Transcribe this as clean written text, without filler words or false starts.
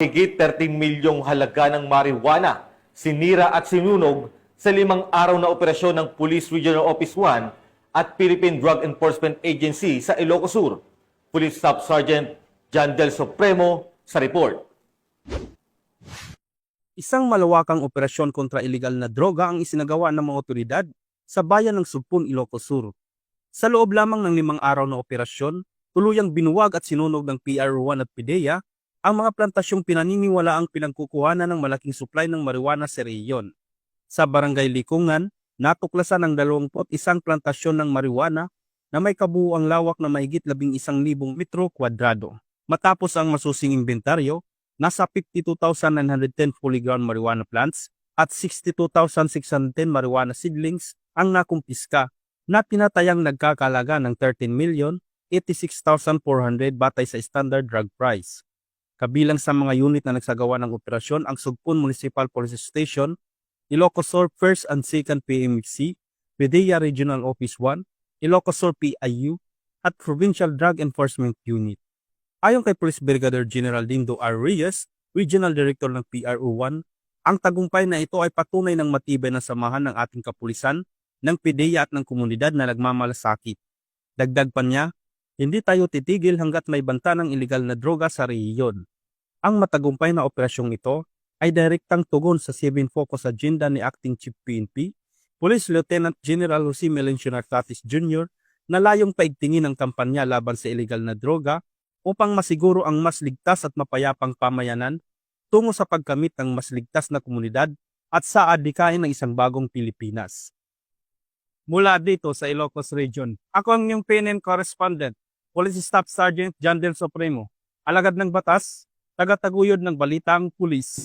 Higit 13 milyong halaga ng marijuana, sinira at sinunog sa 5 araw na operasyon ng Police Regional Office 1 at Philippine Drug Enforcement Agency sa Ilocos Sur. Police Staff Sergeant John Del Supremo sa report. Isang malawakang operasyon kontra ilegal na droga ang isinagawa ng mga otoridad sa bayan ng Supon, Ilocos Sur. Sa loob lamang ng 5 araw na operasyon, tuluyang binuwag at sinunog ng PRO1 at PIDEA ang mga plantasyong pinaniniwalaang pinagkukuhanan ng malaking supply ng marijuana sa rehiyon. Sa Barangay Likungan, natuklasan ang 21 plantasyon ng marijuana na may kabuuang lawak na mahigit 11,000 metro kwadrado. Matapos ang masusing inventaryo, nasa 52,910 fully grown marijuana plants at 62,610 marijuana seedlings ang nakumpiska na tinatayang nagkakalaga ng 13,086,400 batay sa standard drug price. Kabilang sa mga unit na nagsagawa ng operasyon ang Sugpon Municipal Police Station, Ilocos Sur 1st and 2nd PMC, PIDEA Regional Office 1, Ilocos Sur PIU, at Provincial Drug Enforcement Unit. Ayon kay Police Brigadier General Dindo R. Reyes, Regional Director ng PRO1, ang tagumpay na ito ay patunay ng matibay na samahan ng ating kapulisan, ng PIDEA at ng komunidad na nagmamalasakit. Dagdag pa niya, hindi tayo titigil hanggat may banta ng ilegal na droga sa rehiyon. Ang matagumpay na operasyong ito ay direktang tugon sa 7 Focus Agenda ni Acting Chief PNP, Police Lieutenant General Jose Melencio Nartatis Jr. na layong paigtingin ang kampanya laban sa ilegal na droga upang masiguro ang mas ligtas at mapayapang pamayanan tungo sa pagkamit ng mas ligtas na komunidad at sa adhikain ng isang bagong Pilipinas. Mula dito sa Ilocos Region, ako ang inyong PNN correspondent, Police Staff Sergeant John Del Supremo, alagad ng batas, tagataguyod ng balitang pulis.